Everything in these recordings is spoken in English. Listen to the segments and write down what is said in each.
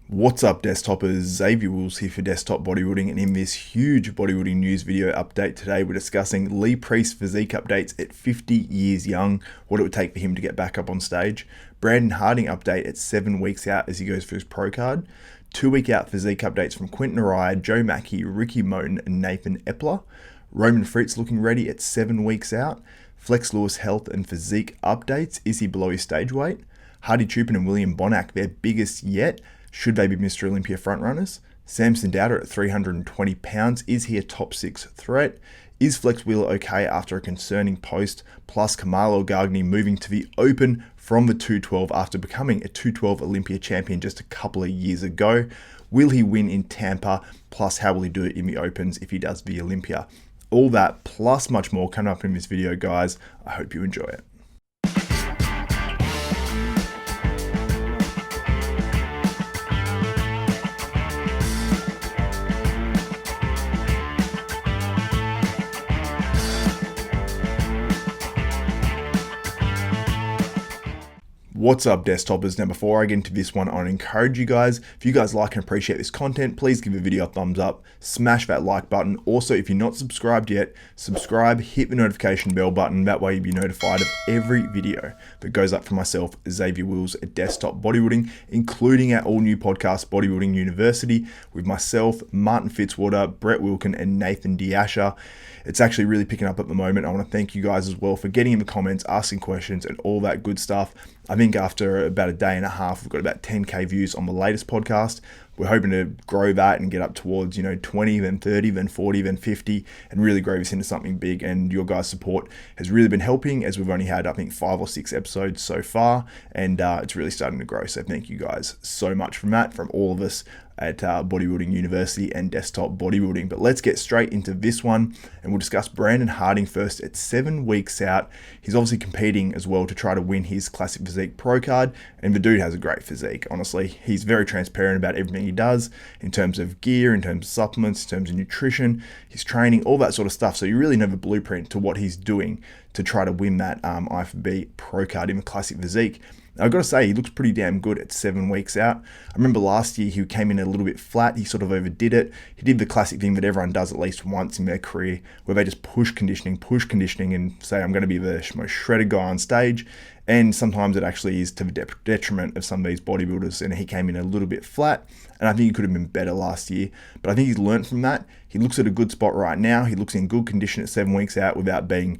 What's up, Desktopers? Xavier Wills here for Desktop Bodybuilding, and in this huge bodybuilding news video update today, we're discussing Lee Priest Physique updates at 50 years young, what it would take for him to get back up on stage, Brandon Harding update at 7 weeks out as he goes for his pro card, 2-week out physique updates from Quinton Eriya, Joe Mackey, Rickey Moten and Nathan Epler, Roman Fritz looking ready at 7 weeks out, Flex Lewis Health and Physique updates, is he below his stage weight, Hadi Choopan and William Bonac, their biggest yet, should they be Mr Olympia frontrunners? Samson Dauda at 320 pounds, is he a top 6 threat? Is Flex Wheeler okay after a concerning post? Plus Kamal Elgargni moving to the open from the 212 after becoming a 212 Olympia champion just a couple of years ago. Will he win in Tampa? Plus how will he do it in the opens if he does the Olympia? All that plus much more coming up in this video, guys. I hope you enjoy it. What's up, Desktopers? Now, before I get into this one, I want to encourage you guys, if you guys like and appreciate this content, please give the video a thumbs up, smash that like button. Also, if you're not subscribed yet, subscribe, hit the notification bell button. That way you'll be notified of every video that goes up from myself, Xavier Wills at Desktop Bodybuilding, including our all new podcast, Bodybuilding University, with myself, Martin Fitzwater, Brett Wilkin, and Nathan Diasha. It's actually really picking up at the moment. I want to thank you guys as well for getting in the comments, asking questions, and all that good stuff. I think after about a day and a half, we've got about 10K views on the latest podcast. We're hoping to grow that and get up towards, 20, then 30, then 40, then 50, and really grow this into something big. And your guys' support has really been helping, as we've only had, I think, 5 or 6 episodes so far, and it's really starting to grow. So thank you guys so much from that, from all of us at Bodybuilding University and Desktop Bodybuilding. But let's get straight into this one, and we'll discuss Brandon Harding first at 7 weeks out. He's obviously competing as well to try to win his Classic Physique Pro card, and the dude has a great physique, honestly. He's very transparent about everything he does in terms of gear, in terms of supplements, in terms of nutrition, his training, all that sort of stuff. So you really know the blueprint to what he's doing to try to win that IFBB Pro card in the Classic Physique. I've got to say, he looks pretty damn good at 7 weeks out. I remember last year he came in a little bit flat. He sort of overdid it. He did the classic thing that everyone does at least once in their career, where they just push conditioning, and say, I'm going to be the most shredded guy on stage. And sometimes it actually is to the detriment of some of these bodybuilders, and he came in a little bit flat, and I think he could have been better last year. But I think he's learned from that. He looks at a good spot right now. He looks in good condition at 7 weeks out without being,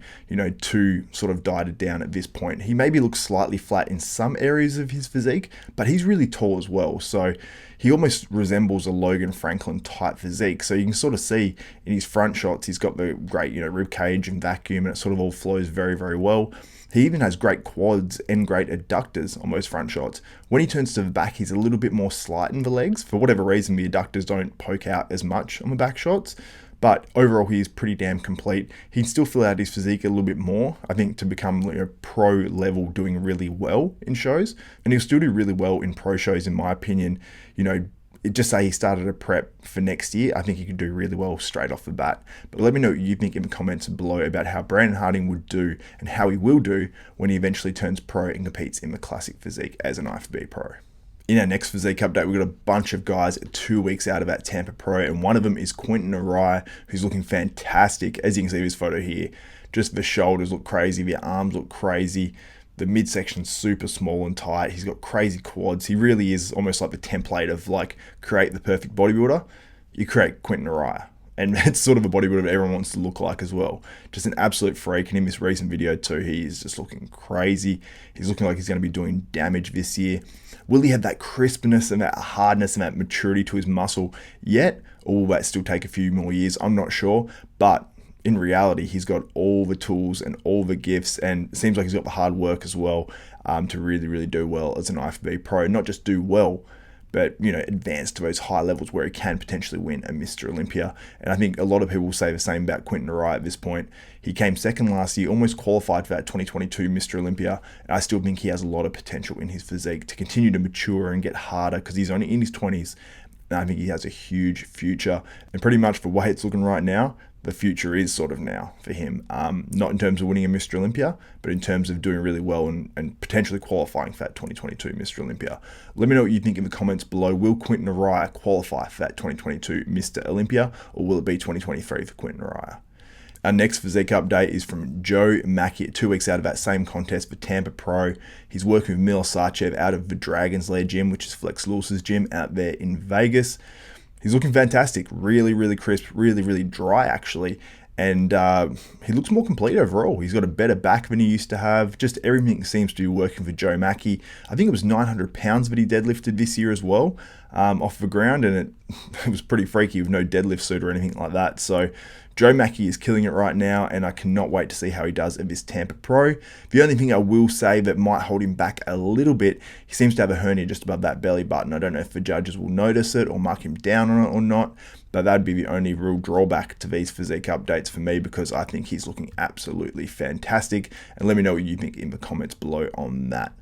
too sort of dieted down at this point. He maybe looks slightly flat in some areas of his physique, but he's really tall as well. So he almost resembles a Logan Franklin type physique. So you can sort of see in his front shots, he's got the great, rib cage and vacuum, and it sort of all flows very, very well. He even has great quads and great adductors on those front shots. When he turns to the back, he's a little bit more slight in the legs. For whatever reason, the adductors don't poke out as much on the back shots. But overall, he's pretty damn complete. He'd still fill out his physique a little bit more, I think, to become pro level, doing really well in shows. And he'll still do really well in pro shows, in my opinion. Just say he started a prep for next year, I think he could do really well straight off the bat. But let me know what you think in the comments below about how Brandon Harding would do and how he will do when he eventually turns pro and competes in the Classic Physique as an IFBB Pro. In our next physique update, we've got a bunch of guys 2 weeks out of that Tampa Pro, and one of them is Quinton Eriya, who's looking fantastic. As you can see this photo here, just the shoulders look crazy, the arms look crazy. The midsection's super small and tight. He's got crazy quads. He really is almost like the template of create the perfect bodybuilder. You create Quinton Eriya. And it's sort of a bodybuilder that everyone wants to look like as well. Just an absolute freak. And in this recent video too, he is just looking crazy. He's looking like he's going to be doing damage this year. Will he have that crispness and that hardness and that maturity to his muscle yet? Or will that still take a few more years? I'm not sure. But in reality, he's got all the tools and all the gifts, and it seems like he's got the hard work as well to really, really do well as an IFBB Pro. Not just do well, but advance to those high levels where he can potentially win a Mr Olympia. And I think a lot of people will say the same about Quinton Eriya at this point. He came second last year, almost qualified for that 2022 Mr Olympia, and I still think he has a lot of potential in his physique to continue to mature and get harder, because he's only in his 20s. And I think he has a huge future. And pretty much for the way it's looking right now, the future is sort of now for him. Not in terms of winning a Mr Olympia, but in terms of doing really well and potentially qualifying for that 2022 Mr Olympia. Let me know what you think in the comments below. Will Quinton Eriya qualify for that 2022 Mr Olympia, or will it be 2023 for Quinton Eriya? Our next physique update is from Joe Mackey, 2 weeks out of that same contest for Tampa Pro. He's working with Mil Sarchev out of the Dragon's Lair gym, which is Flex Lewis's gym out there in Vegas. He's looking fantastic, really, really crisp, really, really dry actually. And he looks more complete overall. He's got a better back than he used to have. Just everything seems to be working for Joe Mackey. I think it was 900 pounds that he deadlifted this year as well off the ground. And it was pretty freaky with no deadlift suit or anything like that. So Joe Mackey is killing it right now, and I cannot wait to see how he does at this Tampa Pro. The only thing I will say that might hold him back a little bit, he seems to have a hernia just above that belly button. I don't know if the judges will notice it or mark him down on it or not, but that'd be the only real drawback to these physique updates for me, because I think he's looking absolutely fantastic. And let me know what you think in the comments below on that.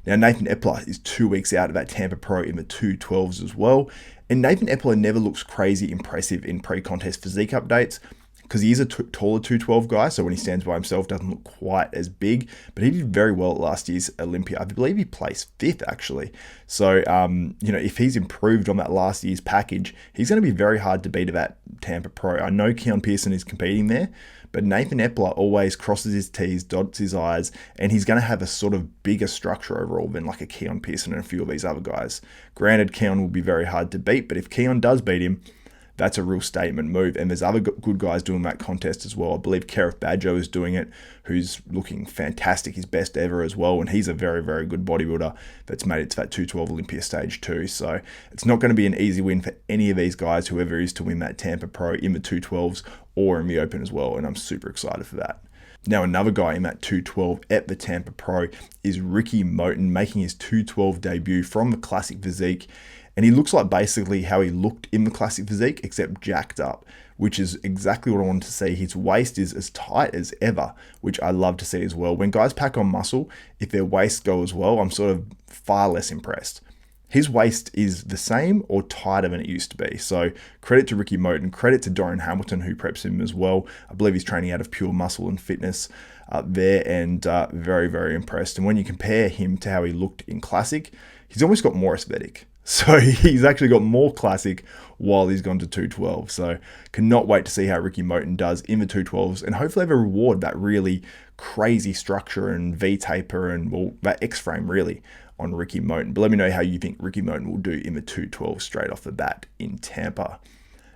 Now, Nathan Epler is 2 weeks out of that Tampa Pro in the 212s as well. And Nathan Epler never looks crazy impressive in pre-contest physique updates because he is a taller 212 guy, so when he stands by himself doesn't look quite as big, but he did very well at last year's Olympia. I believe he placed 5th actually. So, if he's improved on that last year's package, he's going to be very hard to beat at that Tampa Pro. I know Keon Pearson is competing there, but Nathan Epler always crosses his T's, dots his I's, and he's going to have a sort of bigger structure overall than like a Keon Pearson and a few of these other guys. Granted, Keon will be very hard to beat, but if Keon does beat him, that's a real statement move. And there's other good guys doing that contest as well. I believe Kerith Badjo is doing it, who's looking fantastic, his best ever as well. And he's a very, very good bodybuilder that's made it to that 212 Olympia stage too. So it's not going to be an easy win for any of these guys, whoever is to win that Tampa Pro in the 212s or in the Open as well. And I'm super excited for that. Now, another guy in that 212 at the Tampa Pro is Rickey Moten, making his 212 debut from the Classic Physique. And he looks like basically how he looked in the Classic Physique, except jacked up, which is exactly what I wanted to see. His waist is as tight as ever, which I love to see as well. When guys pack on muscle, if their waists go as well, I'm sort of far less impressed. His waist is the same or tighter than it used to be. So credit to Rickey Moten, credit to Dorian Hamilton, who preps him as well. I believe he's training out of Pure Muscle and Fitness there, and very, very impressed. And when you compare him to how he looked in Classic, he's almost got more aesthetic. So he's actually got more Classic while he's gone to 212. So cannot wait to see how Rickey Moten does in the 212s, and hopefully have a reward that really crazy structure and V-taper and, well, that X-frame really on Rickey Moten. But let me know how you think Rickey Moten will do in the 212 straight off the bat in Tampa.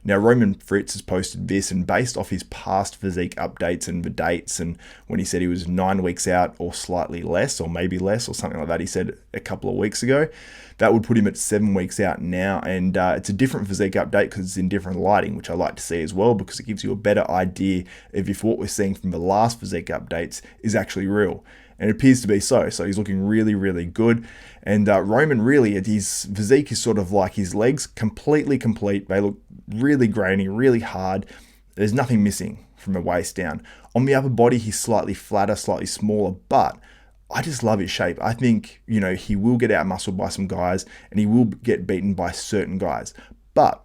Now, Roman Fritz has posted this, and based off his past physique updates and the dates, and when he said he was 9 weeks out or slightly less, or maybe less, or something like that, he said a couple of weeks ago, that would put him at 7 weeks out now. And it's a different physique update because it's in different lighting, which I like to see as well, because it gives you a better idea if what we're seeing from the last physique updates is actually real. And it appears to be so. So he's looking really, really good. And Roman, really, his physique is sort of like his legs, completely complete. They look really grainy, really hard. There's nothing missing from the waist down. On the upper body, he's slightly flatter, slightly smaller, but I just love his shape. I think, he will get out-muscled by some guys, and he will get beaten by certain guys. But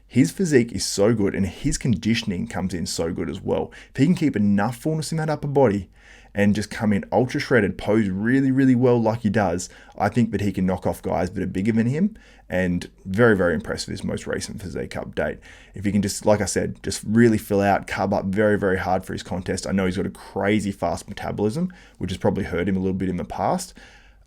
his physique is so good, and his conditioning comes in so good as well. If he can keep enough fullness in that upper body and just come in ultra shredded, pose really, really well like he does, I think that he can knock off guys that are bigger than him, and very, very impressed with his most recent physique update. If he can just, like I said, just really fill out, carb up very, very hard for his contest. I know he's got a crazy fast metabolism, which has probably hurt him a little bit in the past.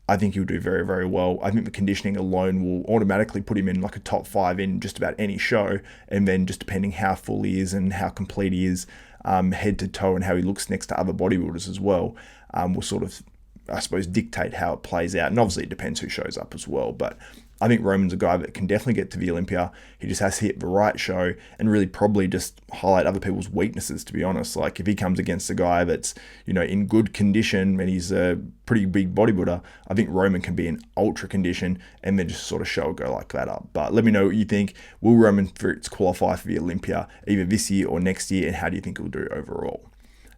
I think he'll do very, very well. I think the conditioning alone will automatically put him in like a top 5 in just about any show. And then just depending how full he is and how complete he is, head to toe, and how he looks next to other bodybuilders as well, will sort of, I suppose, dictate how it plays out. And obviously it depends who shows up as well. But I think Roman's a guy that can definitely get to the Olympia. He just has to hit the right show and really probably just highlight other people's weaknesses, to be honest. Like if he comes against a guy that's, in good condition and he's a pretty big bodybuilder, I think Roman can be in ultra condition and then just sort of show a go like that up. But let me know what you think. Will Roman Fritz qualify for the Olympia either this year or next year, and how do you think he'll do overall?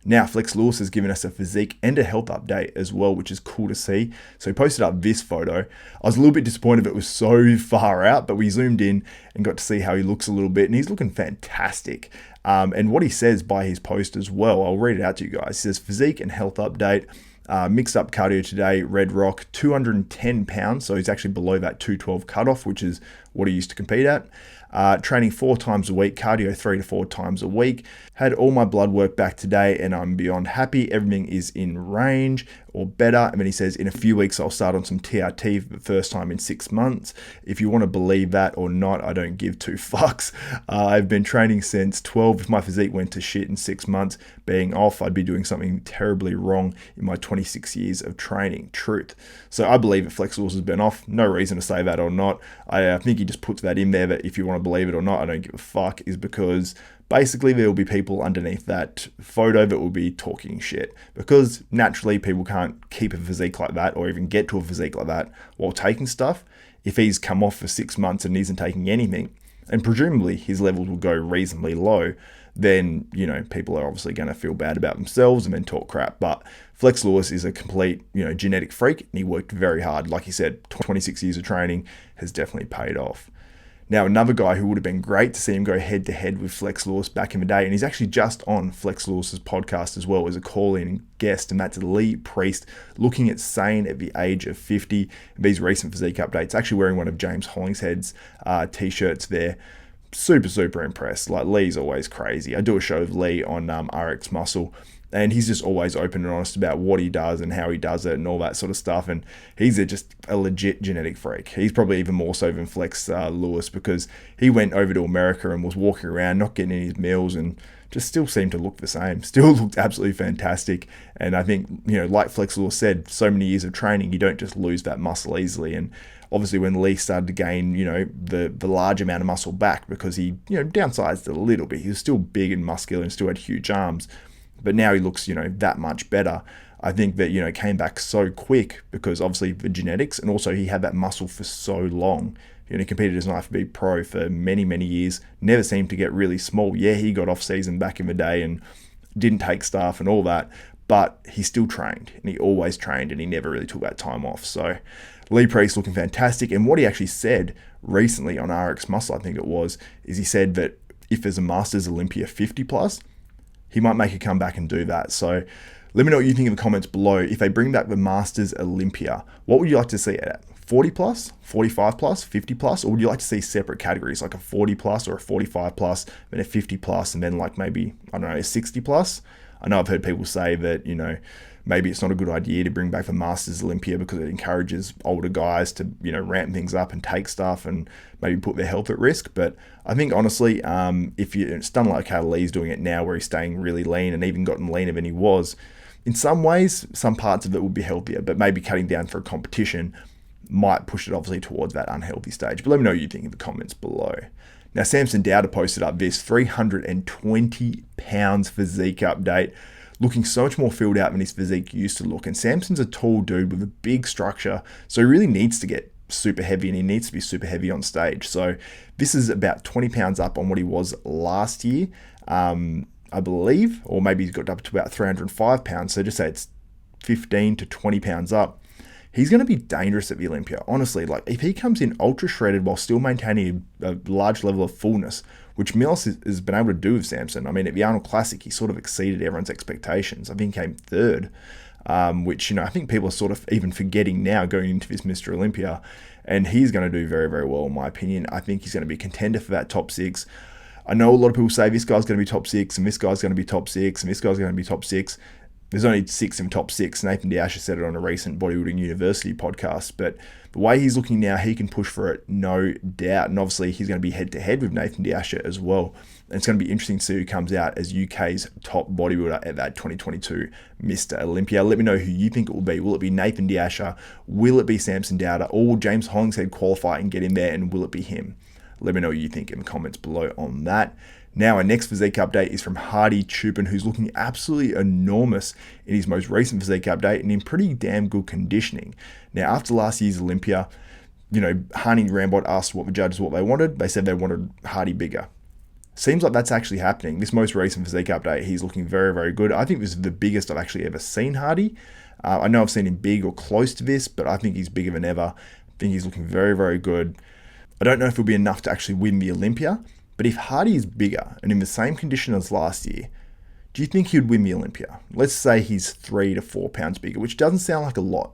Now, Flex Lewis has given us a physique and a health update as well, which is cool to see. So he posted up this photo. I was a little bit disappointed it was so far out, but we zoomed in and got to see how he looks a little bit, and he's looking fantastic. And what he says by his post as well, I'll read it out to you guys. He says, physique and health update. Mixed up cardio today, Red Rock, 210 pounds. So he's actually below that 212 cutoff, which is what he used to compete at. Training 4 times a week, cardio 3 to 4 times a week. Had all my blood work back today and I'm beyond happy. Everything is in range or better. And then he says, in a few weeks, I'll start on some TRT for the first time in 6 months. If you want to believe that or not, I don't give 2 fucks. I've been training since 12. If my physique went to shit in 6 months, being off, I'd be doing something terribly wrong in my 26 years of training. Truth. So I believe that Flex Lewis has been off. No reason to say that or not. I think he just puts that in there that if you want to believe it or not, I don't give a fuck, is because basically there will be people underneath that photo that will be talking shit, because naturally people can't keep a physique like that or even get to a physique like that while taking stuff. If he's come off for 6 months and isn't taking anything, and presumably his levels will go reasonably low, then, you know, people are obviously going to feel bad about themselves and then talk crap. But Flex Lewis is a complete, genetic freak, and he worked very hard. Like he said, 26 years of training has definitely paid off. Now, another guy who would have been great to see him go head-to-head with Flex Lewis back in the day, and he's actually just on Flex Lewis's podcast as well as a call-in guest, and that's Lee Priest, looking at sane at the age of 50. These recent physique updates, actually wearing one of James Hollingshead's t-shirts there. Super, super impressed. Like, Lee's always crazy. I do a show with Lee on RX Muscle, and he's just always open and honest about what he does and how he does it and all that sort of stuff. And he's just a legit genetic freak. He's probably even more so than Flex Lewis, because he went over to America and was walking around, not getting any meals, and just still seemed to look the same. Still looked absolutely fantastic. And I think, like Flex Lewis said, so many years of training, you don't just lose that muscle easily. And obviously when Lee started to gain, the large amount of muscle back, because he, downsized it a little bit. He was still big and muscular and still had huge arms. But now he looks, that much better. I think that, came back so quick because obviously the genetics, and also he had that muscle for so long. He competed as an IFBB pro for many, many years. Never seemed to get really small. Yeah, he got off season back in the day and didn't take stuff and all that, but he still trained, and he always trained, and he never really took that time off. So Lee Priest looking fantastic. And what he actually said recently on RX Muscle, I think it was, is he said that if there's a Masters Olympia 50 plus, he might make a comeback and do that. So let me know what you think in the comments below. If they bring back the Masters Olympia, what would you like to see it at? 40 plus, 45 plus, 50 plus, or would you like to see separate categories, like a 40 plus or a 45 plus, then a 50 plus, and then like maybe, I don't know, a 60 plus? I know I've heard people say that, maybe it's not a good idea to bring back the Masters Olympia because it encourages older guys to, ramp things up and take stuff and maybe put their health at risk. But I think honestly, if it's done like how Lee's doing it now, where he's staying really lean and even gotten leaner than he was, in some ways, some parts of it would be healthier, but maybe cutting down for a competition might push it obviously towards that unhealthy stage. But let me know what you think in the comments below. Now, Samson Dauda posted up this 320 pounds physique update, looking so much more filled out than his physique used to look. And Samson's a tall dude with a big structure, so he really needs to get super heavy, and he needs to be super heavy on stage. So this is about 20 pounds up on what he was last year, I believe, or maybe he's got up to about 305 pounds. So just say it's 15 to 20 pounds up. He's going to be dangerous at the Olympia. Honestly, like if he comes in ultra shredded while still maintaining a large level of fullness, which Milos has been able to do with Samson. I mean, at the Arnold Classic, he sort of exceeded everyone's expectations. I think he came third, which, I think people are sort of even forgetting now going into this Mr. Olympia. And he's going to do very, very well, in my opinion. I think he's going to be a contender for that top 6. I know a lot of people say this guy's going to be top 6, and this guy's going to be top 6, and this guy's going to be top 6. There's only 6 in top 6. Nathan D'Asher said it on a recent Bodybuilding University podcast. But the way he's looking now, he can push for it, no doubt. And obviously, he's going to be head-to-head with Nathan D'Asher as well. And it's going to be interesting to see who comes out as UK's top bodybuilder at that 2022 Mr. Olympia. Let me know who you think it will be. Will it be Nathan D'Asher? Will it be Samson Dauda? Or will James Hollingshead qualify and get in there? And will it be him? Let me know what you think in the comments below on that. Now, our next physique update is from Hadi Choopan, who's looking absolutely enormous in his most recent physique update and in pretty damn good conditioning. Now, after last year's Olympia, Hani Rambot asked what the judges what they wanted. They said they wanted Hadi bigger. Seems like that's actually happening. This most recent physique update, he's looking very, very good. I think this is the biggest I've actually ever seen Hadi. I know I've seen him big or close to this, but I think he's bigger than ever. I think he's looking very, very good. I don't know if it'll be enough to actually win the Olympia, but if Hadi is bigger and in the same condition as last year, do you think he would win the Olympia? Let's say he's 3 to 4 pounds bigger, which doesn't sound like a lot,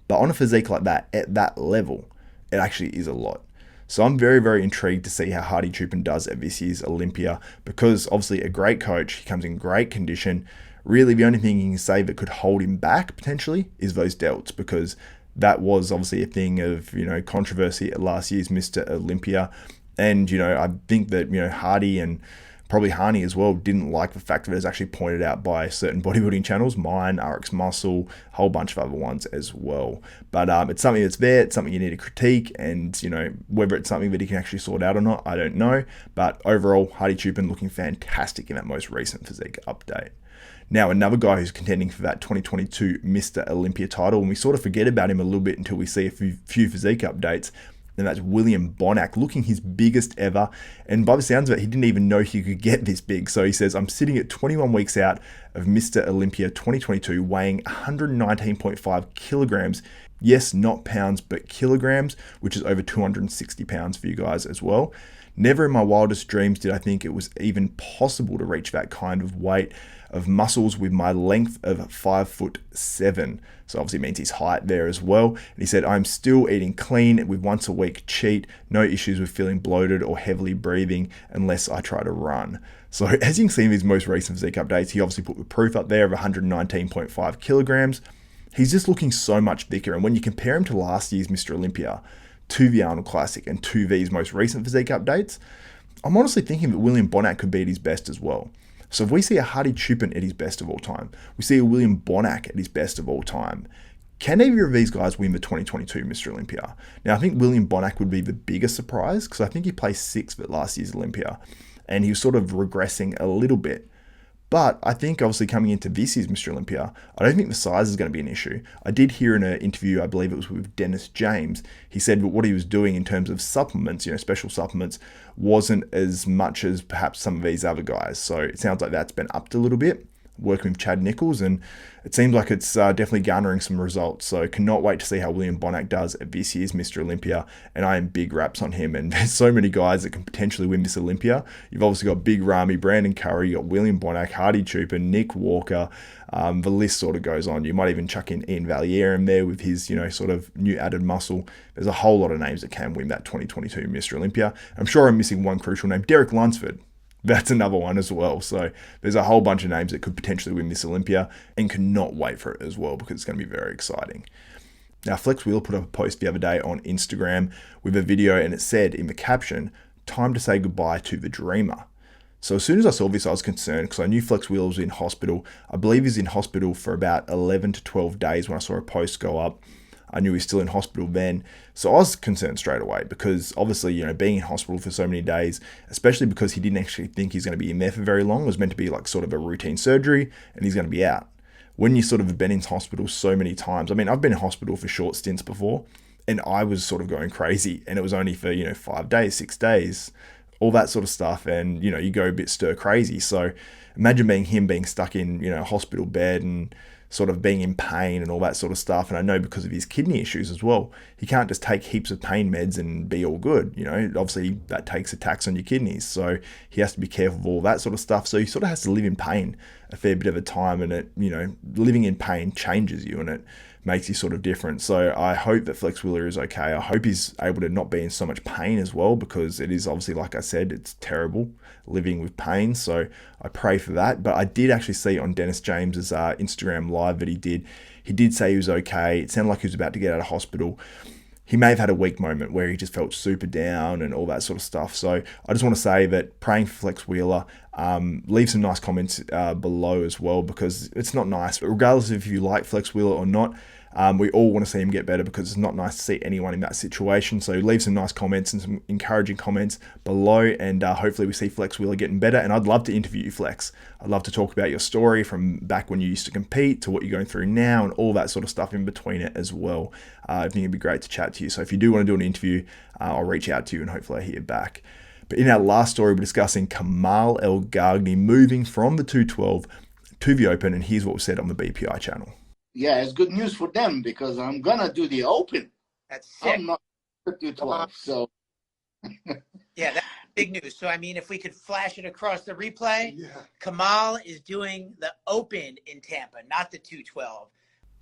but on a physique like that, at that level, it actually is a lot. So I'm very, very intrigued to see how Hadi Choopan does at this year's Olympia, because obviously a great coach, he comes in great condition. Really, the only thing you can say that could hold him back potentially is those delts, because that was obviously a thing of, controversy at last year's Mr Olympia. And, I think that, Hadi and probably Hani as well didn't like the fact that it was actually pointed out by certain bodybuilding channels, mine, RX Muscle, a whole bunch of other ones as well. But it's something that's there, it's something you need to critique, and whether it's something that he can actually sort out or not, I don't know. But overall, Hadi Choopan looking fantastic in that most recent physique update. Now, another guy who's contending for that 2022 Mr Olympia title, and we sort of forget about him a little bit until we see a few physique updates, and that's William Bonac, looking his biggest ever. And by the sounds of it, he didn't even know he could get this big. So he says, I'm sitting at 21 weeks out of Mr Olympia 2022, weighing 119.5 kilograms. Yes, not pounds, but kilograms, which is over 260 pounds for you guys as well. Never in my wildest dreams did I think it was even possible to reach that kind of weight of muscles with my length of 5'7". So obviously it means his height there as well. And he said, I'm still eating clean with once a week cheat, no issues with feeling bloated or heavily breathing unless I try to run. So as you can see in his most recent physique updates, he obviously put the proof up there of 119.5 kilograms. He's just looking so much thicker. And when you compare him to last year's Mr Olympia, to the Arnold Classic, and to these most recent physique updates, I'm honestly thinking that William Bonac could be at his best as well. So if we see a Hadi Choopan at his best of all time, we see a William Bonac at his best of all time, can either of these guys win the 2022 Mr Olympia? Now, I think William Bonac would be the biggest surprise, because I think he placed 6th at last year's Olympia, and he was sort of regressing a little bit. But I think obviously coming into this year's Mr Olympia, I don't think the size is going to be an issue. I did hear in an interview, I believe it was with Dennis James, he said that what he was doing in terms of supplements, special supplements, wasn't as much as perhaps some of these other guys. So it sounds like that's been upped a little bit, working with Chad Nichols, and it seems like it's definitely garnering some results. So cannot wait to see how William Bonac does at this year's Mr Olympia, and I am big raps on him. And there's so many guys that can potentially win this Olympia. You've obviously got Big Ramy, Brandon Curry, you got William Bonac, Hadi Choopan, Nick Walker. The list sort of goes on. You might even chuck in Ian Valier in there with his, sort of new added muscle. There's a whole lot of names that can win that 2022 Mr Olympia. I'm sure I'm missing one crucial name, Derek Lunsford. That's another one as well. So there's a whole bunch of names that could potentially win this Olympia, and cannot wait for it as well, because it's going to be very exciting. Now, Flex Wheeler put up a post the other day on Instagram with a video, and it said in the caption, time to say goodbye to the dreamer. So as soon as I saw this, I was concerned, because I knew Flex Wheeler was in hospital. I believe he's in hospital for about 11 to 12 days when I saw a post go up. I knew he was still in hospital then. So I was concerned straight away, because obviously, being in hospital for so many days, especially because he didn't actually think he's going to be in there for very long. It was meant to be like sort of a routine surgery, and he's going to be out. When you sort of have been in hospital so many times, I mean, I've been in hospital for short stints before, and I was sort of going crazy, and it was only for, 5 days, 6 days, all that sort of stuff. And, you go a bit stir crazy. So imagine being stuck in, a hospital bed and sort of being in pain and all that sort of stuff. And I know because of his kidney issues as well, he can't just take heaps of pain meds and be all good. Obviously that takes a tax on your kidneys. So he has to be careful of all that sort of stuff. So he sort of has to live in pain a fair bit of a time, and it, living in pain changes you, and it makes you sort of different. So I hope that Flex Wheeler is okay. I hope he's able to not be in so much pain as well, because it is obviously, like I said, it's terrible living with pain. So I pray for that. But I did actually see on Dennis James's Instagram live that he did say he was okay. It sounded like he was about to get out of hospital. He may have had a weak moment where he just felt super down and all that sort of stuff. So I just want to say that praying for Flex Wheeler. Leave some nice comments below as well, because it's not nice. But regardless if you like Flex Wheeler or not, we all want to see him get better, because it's not nice to see anyone in that situation. So leave some nice comments and some encouraging comments below, and hopefully we see Flex Wheeler getting better. And I'd love to interview you, Flex. I'd love to talk about your story from back when you used to compete to what you're going through now, and all that sort of stuff in between it as well. I think it'd be great to chat to you. So if you do want to do an interview, I'll reach out to you, and hopefully I hear back. But in our last story, we're discussing Kamal Elgargni moving from the 212 to the Open, and here's what was said on the BPI channel. Yeah, it's good news for them because I'm gonna do the Open. That's sick. I'm not 212, so yeah, that's big news. So I mean, if we could flash it across the replay, Kamal is doing the Open in Tampa, not the 212.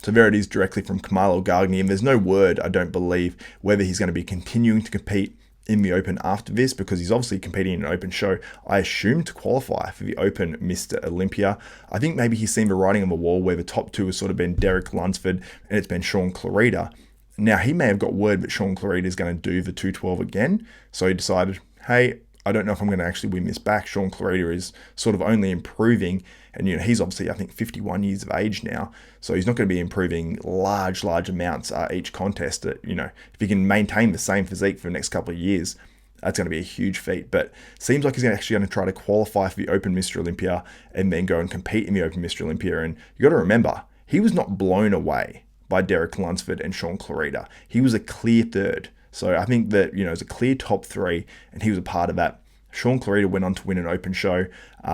So there it is, directly from Kamal Elgargni, and there's no word, I don't believe, whether he's going to be continuing to compete in the Open after this, because he's obviously competing in an Open show, I assume, to qualify for the Open Mr Olympia. I think maybe he's seen the writing on the wall where the top two has sort of been Derek Lunsford and it's been Sean Clarita. Now, he may have got word that Sean Clarita is going to do the 212 again, so he decided, hey, I don't know if I'm going to actually win this back. Sean Clarita is sort of only improving, and he's obviously, I think, 51 years of age now, so he's not going to be improving large amounts each contest. That if he can maintain the same physique for the next couple of years, that's going to be a huge feat. But seems like he's actually going to try to qualify for the Open Mr Olympia and then go and compete in the Open Mr Olympia. And you got to remember, he was not blown away by Derek Lunsford and Sean Clarita. He was a clear third. So I think that, it was a clear top three, and he was a part of that. Sean Clarita went on to win an Open show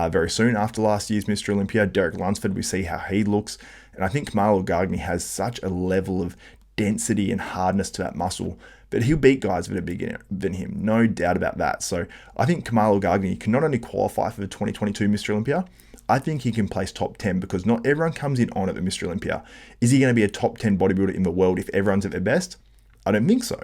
very soon after last year's Mr Olympia. Derek Lunsford, we see how he looks. And I think Kamal Elgargni has such a level of density and hardness to that muscle, but he'll beat guys that are bigger than him, no doubt about that. So I think Kamal Elgargni can not only qualify for the 2022 Mr Olympia, I think he can place top 10, because not everyone comes in on at the Mr Olympia. Is he going to be a top 10 bodybuilder in the world if everyone's at their best? I don't think so.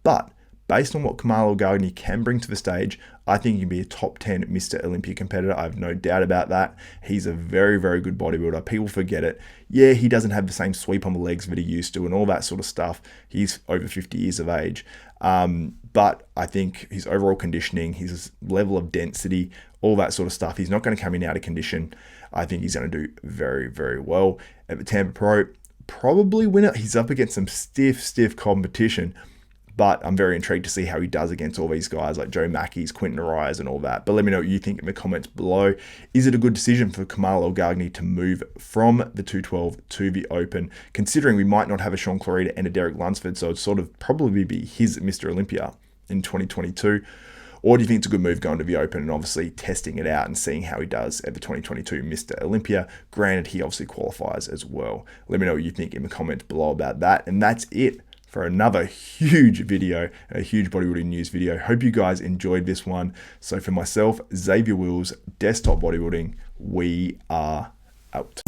But based on what Kamal Elgargni can bring to the stage, I think he can be a top 10 Mr Olympia competitor. I have no doubt about that. He's a very good bodybuilder. People forget it. Yeah, he doesn't have the same sweep on the legs that he used to and all that sort of stuff. He's over 50 years of age. But I think his overall conditioning, his level of density, all that sort of stuff, he's not going to come in out of condition. I think he's going to do very well at the Tampa Pro. Probably win it. He's up against some stiff competition. But I'm very intrigued to see how he does against all these guys like Joe Mackey's, Quinton Eriya's and all that. But let me know what you think in the comments below. Is it a good decision for Kamal Elgargni to move from the 212 to the Open, considering we might not have a Sean Clarita and a Derek Lunsford, so it'd sort of probably be his Mr Olympia in 2022? Or do you think it's a good move going to the Open and obviously testing it out and seeing how he does at the 2022 Mr Olympia? Granted, he obviously qualifies as well. Let me know what you think in the comments below about that. And that's it for another huge video, a huge bodybuilding news video. Hope you guys enjoyed this one. So for myself, Xavier Wills, Desktop Bodybuilding, we are out.